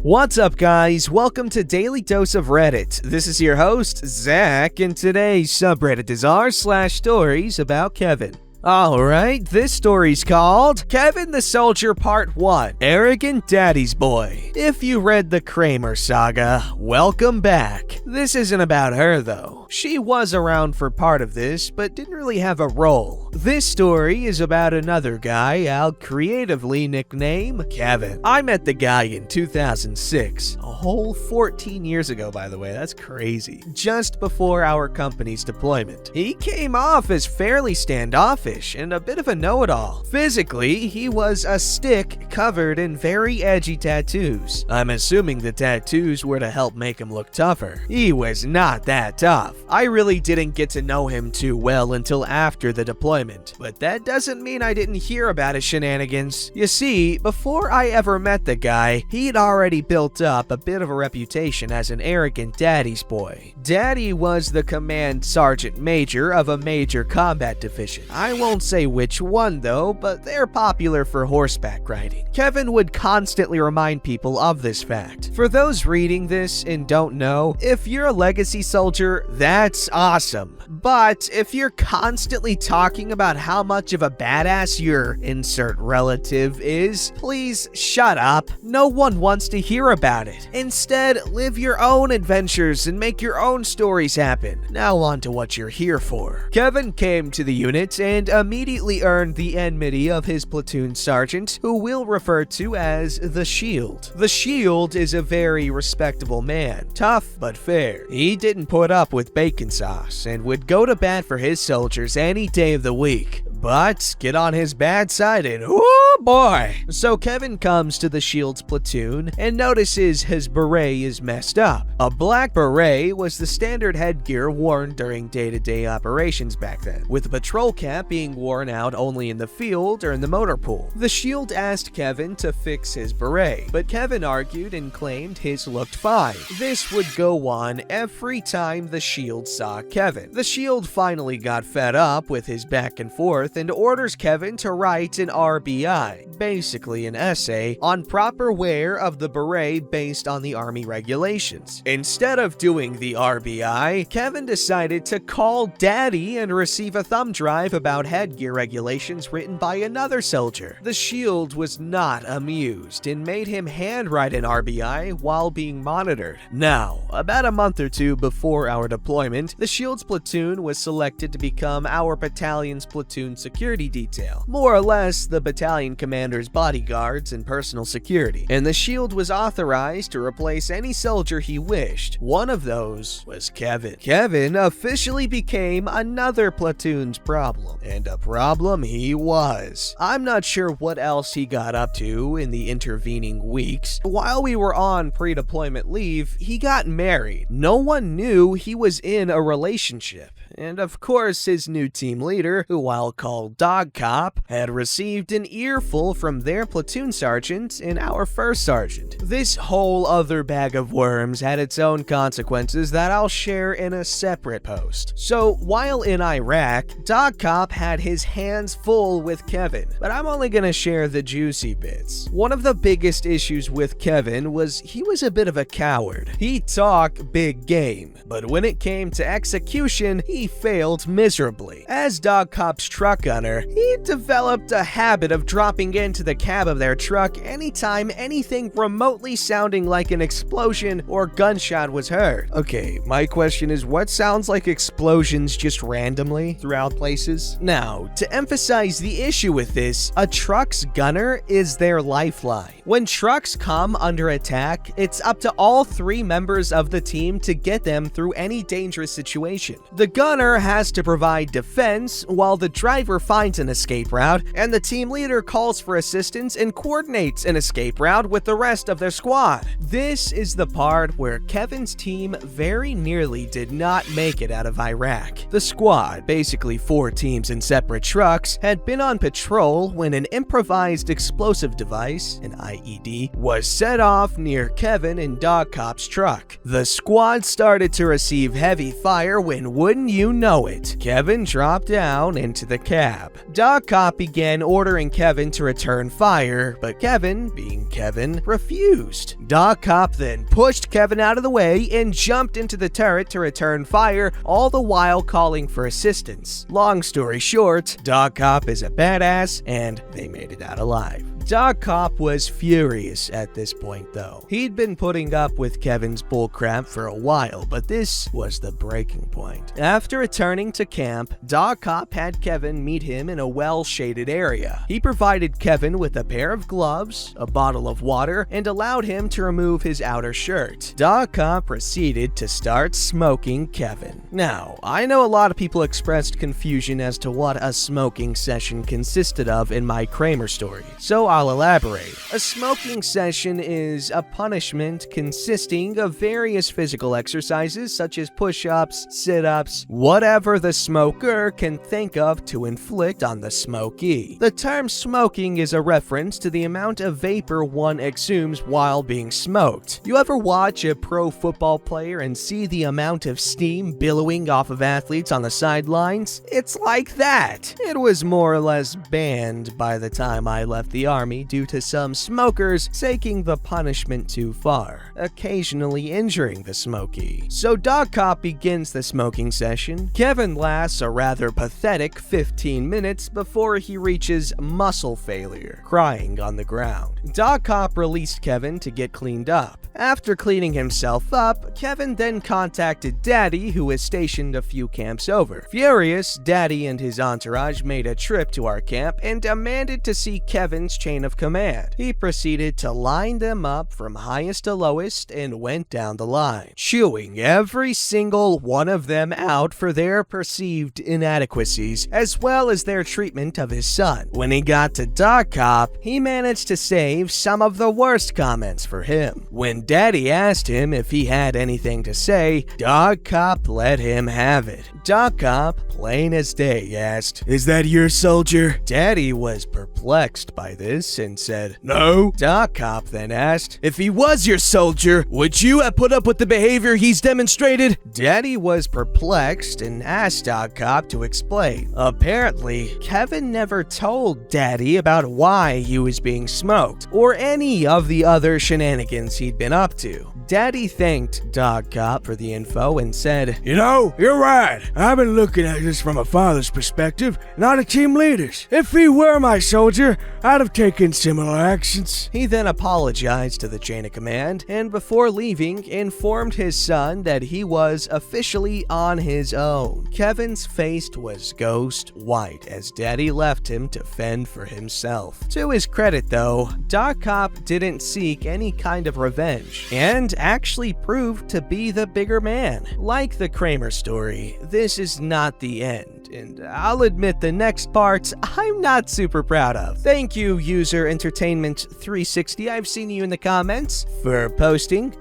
What's up, guys? Welcome to Daily Dose of Reddit. This is your host, Zach, and today's subreddit is r/StoriesAboutKevin. Alright, this story's called Kevin the Soldier Part 1, Arrogant Daddy's Boy. If you read the Kramer saga, welcome back. This isn't about her, though. She was around for part of this, but didn't really have a role. This story is about another guy I'll creatively nickname Kevin. I met the guy in 2006, a whole 14 years ago, by the way. That's crazy. Just before our company's deployment. He came off as fairly standoffish and a bit of a know-it-all. Physically, he was a stick covered in very edgy tattoos. I'm assuming the tattoos were to help make him look tougher. He was not that tough. I really didn't get to know him too well until after the deployment, but that doesn't mean I didn't hear about his shenanigans. You see, before I ever met the guy, he'd already built up a bit of a reputation as an arrogant daddy's boy. Daddy was the command sergeant major of a major combat division. I won't say which one though, but they're popular for horseback riding. Kevin would constantly remind people of this fact. For those reading this and don't know, if you're a legacy soldier, that's awesome. But if you're constantly talking about how much of a badass your insert relative is, please shut up. No one wants to hear about it. Instead, live your own adventures and make your own stories happen. Now on to what you're here for. Kevin came to the unit and immediately earned the enmity of his platoon sergeant, who we'll refer to as the Shield. The Shield is a very respectable man, tough but fair. He didn't put up with bacon sauce and would go to bat for his soldiers any day of the week. But get on his bad side and oh boy! So Kevin comes to the Shield's platoon and notices his beret is messed up. A black beret was the standard headgear worn during day-to-day operations back then, with the patrol cap being worn out only in the field or in the motor pool. The Shield asked Kevin to fix his beret, but Kevin argued and claimed his looked fine. This would go on every time the Shield saw Kevin. The Shield finally got fed up with his back and forth and orders Kevin to write an RBI, basically an essay, on proper wear of the beret based on the Army regulations. Instead of doing the RBI, Kevin decided to call Daddy and receive a thumb drive about headgear regulations written by another soldier. The Shield was not amused and made him handwrite an RBI while being monitored. Now, about a month or two before our deployment, the Shield's platoon was selected to become our battalion's platoon security detail, more or less the battalion commander's bodyguards and personal security, and the Shield was authorized to replace any soldier he wished. One of those was Kevin. Kevin officially became another platoon's problem, and a problem he was. I'm not sure what else he got up to in the intervening weeks. While we were on pre-deployment leave, he got married. No one knew he was in a relationship. And of course, his new team leader, who I'll call Dog Cop, had received an earful from their platoon sergeant and our first sergeant. This whole other bag of worms had its own consequences that I'll share in a separate post. So while in Iraq, Dog Cop had his hands full with Kevin, but I'm only gonna share the juicy bits. One of the biggest issues with Kevin was he was a bit of a coward. He'd talk big game, but when it came to execution, he failed miserably. As Dog Cop's truck gunner, he developed a habit of dropping into the cab of their truck anytime anything remotely sounding like an explosion or gunshot was heard. Okay, my question is, what sounds like explosions just randomly throughout places? Now, to emphasize the issue with this, a truck's gunner is their lifeline. When trucks come under attack, it's up to all three members of the team to get them through any dangerous situation. The gunner has to provide defense while the driver finds an escape route, and the team leader calls for assistance and coordinates an escape route with the rest of their squad. This is the part where Kevin's team very nearly did not make it out of Iraq. The squad, basically 4 teams in separate trucks, had been on patrol when an improvised explosive device, an IED, was set off near Kevin and Dog Cop's truck. The squad started to receive heavy fire when wooden units you know it, Kevin dropped down into the cab. Dog Cop began ordering Kevin to return fire, but Kevin, being Kevin, refused. Dog Cop then pushed Kevin out of the way and jumped into the turret to return fire, all the while calling for assistance. Long story short, Dog Cop is a badass, and they made it out alive. Dog Cop was furious at this point, though. He'd been putting up with Kevin's bullcrap for a while, but this was the breaking point. After returning to camp, Dog Cop had Kevin meet him in a well-shaded area. He provided Kevin with a pair of gloves, a bottle of water, and allowed him to remove his outer shirt. Dog Cop proceeded to start smoking Kevin. Now, I know a lot of people expressed confusion as to what a smoking session consisted of in my Kramer story, so I'll elaborate. A smoking session is a punishment consisting of various physical exercises such as push-ups, sit-ups, whatever the smoker can think of to inflict on the smokee. The term smoking is a reference to the amount of vapor one exhumes while being smoked. You ever watch a pro football player and see the amount of steam billowing off of athletes on the sidelines? It's like that. It was more or less banned by the time I left the army due to some smokers taking the punishment too far, occasionally injuring the smokee. So Dog Cop begins the smoking session. Kevin lasts a rather pathetic 15 minutes before he reaches muscle failure, crying on the ground. Dog Cop released Kevin to get cleaned up. After cleaning himself up, Kevin then contacted Daddy, who is stationed a few camps over. Furious, Daddy and his entourage made a trip to our camp and demanded to see Kevin's chain of command. He proceeded to line them up from highest to lowest and went down the line, chewing every single one of them out for their perceived inadequacies, as well as their treatment of his son. When he got to Dog Cop, he managed to save some of the worst comments for him. When Daddy asked him if he had anything to say, Dog Cop let him have it. Dog Cop, plain as day, asked, "Is that your soldier?" Daddy was perplexed by this and said, "No." Dog Cop then asked, "If he was your soldier, would you have put up with the behavior he's demonstrated?" Daddy was perplexed and asked Dog Cop to explain. Apparently, Kevin never told Daddy about why he was being smoked, or any of the other shenanigans he'd been up to. Daddy thanked Dog Cop for the info and said, "You know, you're right. I've been looking at this from a father's perspective, not a team leader's. If he were my soldier, I'd have taken similar actions." He then apologized to the chain of command, and before leaving, informed his son that he was officially on his own. Kevin's face was ghost white as Daddy left him to fend for himself. To his credit, though, Dog Cop didn't seek any kind of revenge, and actually proved to be the bigger man. Like the Kramer story, this is not the end, and I'll admit the next parts I'm not super proud of. Thank you, user Entertainment360, I've seen you in the comments, for posting.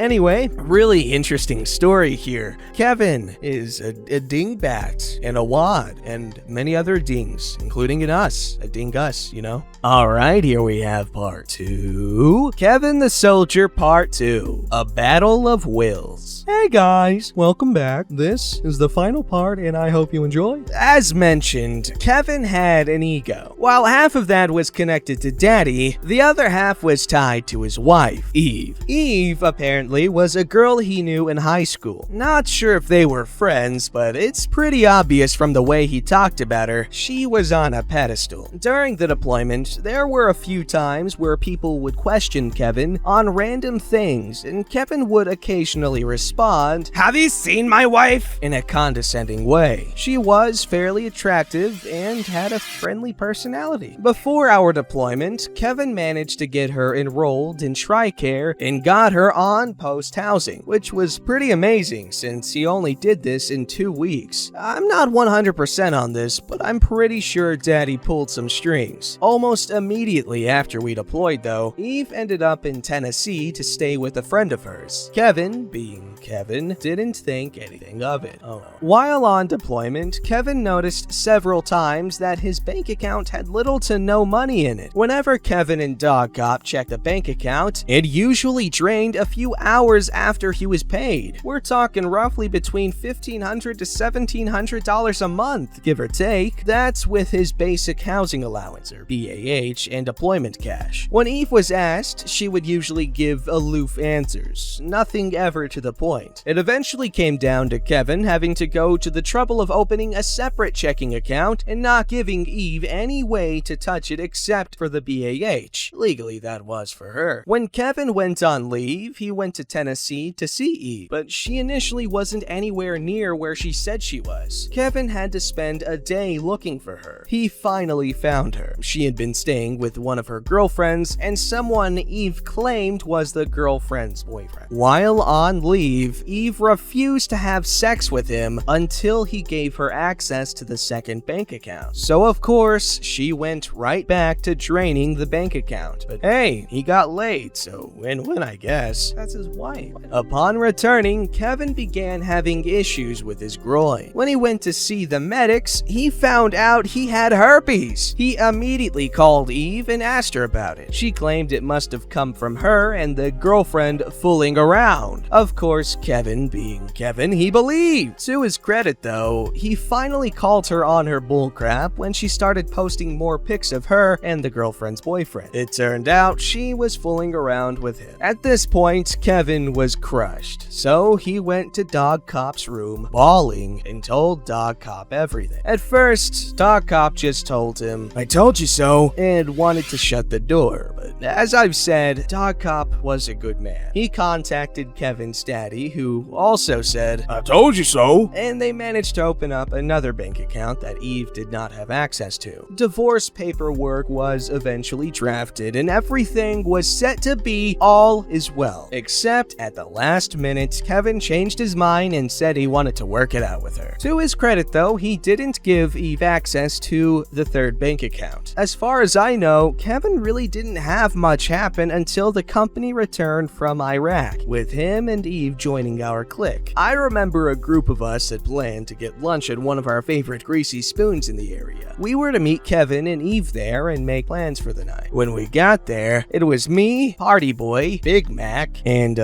Anyway, really interesting story here. Kevin is a dingbat, and a wad, and many other dings, including an us, a dingus, you know? Alright, here we have part 2. Kevin the Soldier Part 2. A Battle of Wills. Hey guys, welcome back. This is the final part, and I hope you enjoy. As mentioned, Kevin had an ego. While half of that was connected to Daddy, the other half was tied to his wife, Eve. Eve, apparently, was a girl he knew in high school. Not sure if they were friends, but it's pretty obvious from the way he talked about her, she was on a pedestal. During the deployment, there were a few times where people would question Kevin on random things, and Kevin would occasionally respond, "Have you seen my wife?" in a condescending way. She was fairly attractive and had a friendly personality. Before our deployment, Kevin managed to get her enrolled in TRICARE and got her on post housing, which was pretty amazing since he only did this in 2 weeks. I'm not 100% on this, but I'm pretty sure Daddy pulled some strings. Almost immediately after we deployed, though, Eve ended up in Tennessee to stay with a friend of hers. Kevin, being Kevin, didn't think anything of it. While on deployment, point, Kevin noticed several times that his bank account had little to no money in it. Whenever Kevin and Dog Cop checked the bank account, it usually drained a few hours after he was paid. We're talking roughly between $1,500 to $1,700 a month, give or take. That's with his basic housing allowance, or BAH, and deployment cash. When Eve was asked, she would usually give aloof answers, nothing ever to the point. It eventually came down to Kevin having to go to the trouble of opening a separate checking account and not giving Eve any way to touch it except for the BAH. Legally, that was for her. When Kevin went on leave, he went to Tennessee to see Eve, but she initially wasn't anywhere near where she said she was. Kevin had to spend a day looking for her. He finally found her. She had been staying with one of her girlfriends and someone Eve claimed was the girlfriend's boyfriend. While on leave, Eve refused to have sex with him until he gave her access to the second bank account. So of course, she went right back to draining the bank account. But hey, he got laid, so win-win, I guess. That's his wife. Upon returning, Kevin began having issues with his groin. When he went to see the medics, he found out he had herpes. He immediately called Eve and asked her about it. She claimed it must have come from her and the girlfriend fooling around. Of course, Kevin, being Kevin, he believed. To his credit though, he finally called her on her bullcrap when she started posting more pics of her and the girlfriend's boyfriend. It turned out she was fooling around with him. At this point, Kevin was crushed, so he went to Dog Cop's room, bawling, and told Dog Cop everything. At first, Dog Cop just told him, "I told you so," and wanted to shut the door, but as I've said, Dog Cop was a good man. He contacted Kevin's daddy, who also said, "I told you so," and they managed to open up another bank account that Eve did not have access to. Divorce paperwork was eventually drafted, and everything was set to be all is well. Except at the last minute, Kevin changed his mind and said he wanted to work it out with her. To his credit though, he didn't give Eve access to the third bank account. As far as I know, Kevin really didn't have much happen until the company returned from Iraq, with him and Eve joining our clique. I remember a group of us had planned to get lunch at one of our favorite greasy spoons in the area. We were to meet Kevin and Eve there and make plans for the night. When we got there, it was me, Party Boy, Big Mac, and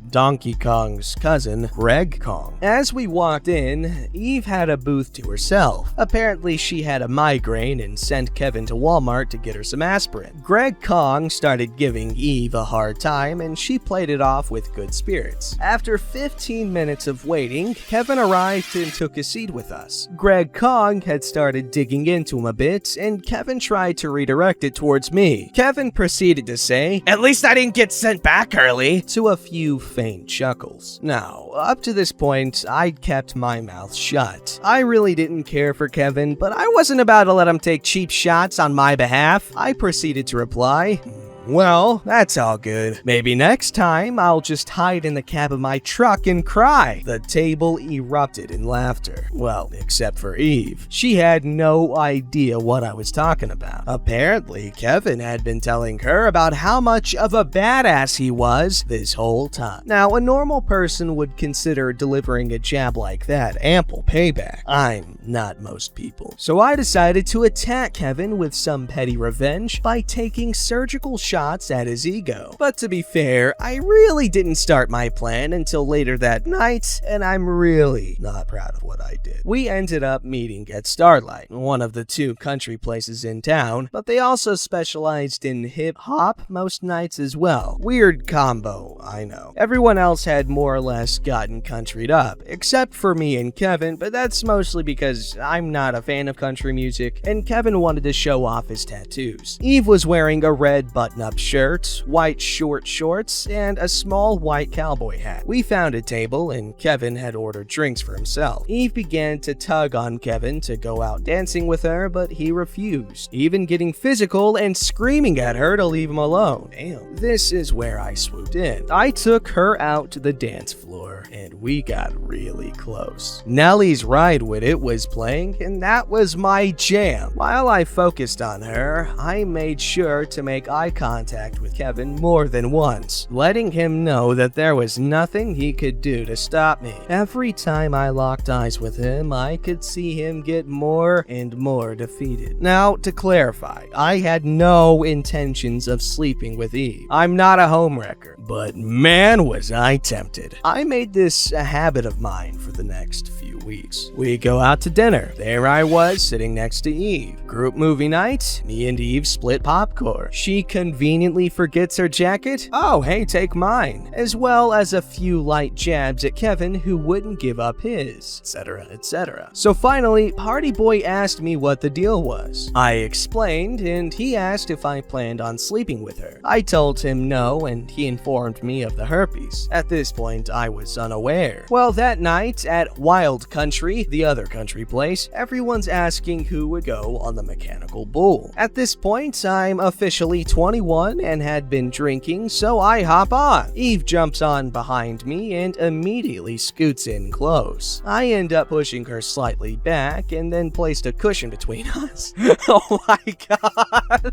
Donkey Kong's cousin, Greg Kong. As we walked in, Eve had a booth to herself. Apparently she had a migraine and sent Kevin to Walmart to get her some aspirin. Greg Kong started giving Eve a hard time and she played it off with good spirits. After 15 minutes of waiting, Kevin arrived and took a seat with us. Greg Kong had started digging into him a bit and Kevin tried to redirect it towards me. Kevin proceeded to say, "At least I didn't get sent back early," to a few faint chuckles. Now, up to this point, I'd kept my mouth shut. I really didn't care for Kevin, but I wasn't about to let him take cheap shots on my behalf. I proceeded to reply, "Well, that's all good. Maybe next time I'll just hide in the cab of my truck and cry." The table erupted in laughter. Well, except for Eve. She had no idea what I was talking about. Apparently, Kevin had been telling her about how much of a badass he was this whole time. Now, a normal person would consider delivering a jab like that ample payback. I'm not most people. So I decided to attack Kevin with some petty revenge by taking surgical shots at his ego. But to be fair, I really didn't start my plan until later that night, and I'm really not proud of what I did. We ended up meeting at Starlight, one of the two country places in town, but they also specialized in hip-hop most nights as well. Weird combo, I know. Everyone else had more or less gotten countryed up, except for me and Kevin, but that's mostly because I'm not a fan of country music, and Kevin wanted to show off his tattoos. Eve was wearing a red button-up shirt, white short shorts, and a small white cowboy hat. We found a table, and Kevin had ordered drinks for himself. Eve began to tug on Kevin to go out dancing with her, but he refused, even getting physical and screaming at her to leave him alone. Damn. This is where I swooped in. I took her out to the dance floor, and we got really close. Nelly's Ride With It was playing, and that was my jam. While I focused on her, I made sure to make eye contact contact with Kevin more than once, letting him know that there was nothing he could do to stop me. Every time I locked eyes with him, I could see him get more and more defeated. Now, to clarify, I had no intentions of sleeping with Eve. I'm not a homewrecker, but man was I tempted. I made this a habit of mine for the next few weeks. We go out to dinner. There I was, sitting next to Eve. Group movie night, me and Eve split popcorn. She conveniently forgets her jacket. Oh, hey, take mine. As well as a few light jabs at Kevin, who wouldn't give up his, etc., etc. So finally, Party Boy asked me what the deal was. I explained, and he asked if I planned on sleeping with her. I told him no, and he informed me of the herpes. At this point, I was unaware. Well, that night at Wild Country, the other country place, everyone's asking who would go on the mechanical bull. At this point, I'm officially 21 and had been drinking, so I hop on. Eve jumps on behind me and immediately scoots in close. I end up pushing her slightly back and then placed a cushion between us. Oh my god.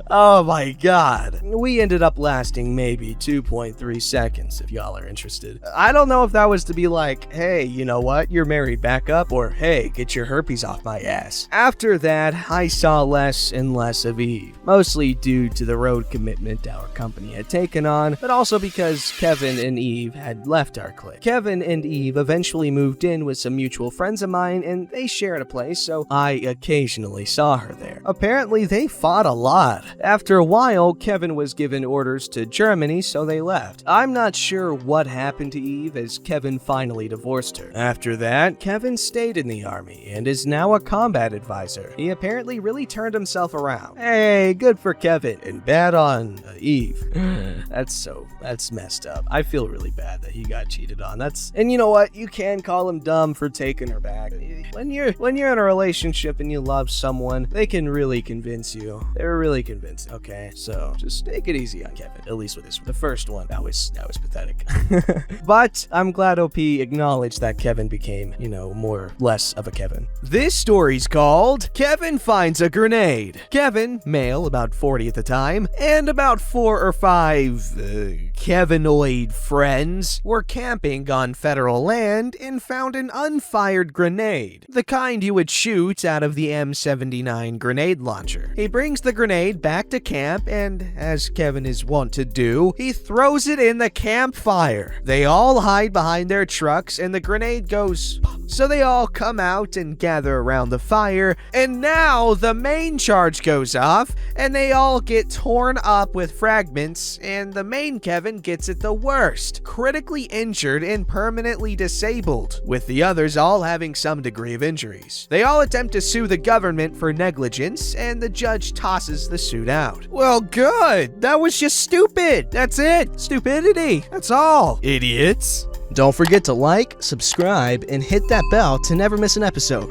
Oh my god. We ended up lasting maybe 2.3 seconds if y'all are interested. I don't know if that was to be like, hey, you know what, you're married, back up, or hey, get your herpes off my ass. After that, I saw less and less of Eve, mostly due to the road commitment our company had taken on, but also because Kevin and Eve had left our clique. Kevin and Eve eventually moved in with some mutual friends of mine, and they shared a place, so I occasionally saw her there. Apparently, they fought a lot. After a while, Kevin was given orders to Germany, so they left. I'm not sure what happened to Eve as Kevin finally divorced her. After that, Kevin stayed in the army and is now a combat advisor. He apparently really turned himself around. Hey, good for Kevin, and bad on Eve. That's messed up. I feel really bad that he got cheated on. And you know what? You can call him dumb for taking her back. When you're in a relationship and you love someone, they can really convince you. They're really convincing. Okay, so just take it easy on Kevin. At least with the first one. That was pathetic. But I'm glad OP acknowledged that Kevin became, less of a Kevin. This story's called Kevin Finds a Grenade. Kevin, male, about 40 at the time, and about 4 or 5 Kevinoid friends were camping on federal land and found an unfired grenade, the kind you would shoot out of the M79 grenade launcher. He brings the grenade back to camp and, as Kevin is wont to do, he throws it in the campfire. They all hide behind their trucks and the grenade goes pop. So they all come out and gather around the fire, and now the main charge goes off and they all get torn up with fragments, and the main Kevin gets it the worst, critically injured and permanently disabled, with the others all having some degree of injuries. They all attempt to sue the government for negligence, and the judge tosses the suit out. Well, good. That was just stupid. That's it. Stupidity. That's all. Idiots. Don't forget to like, subscribe, and hit that bell to never miss an episode.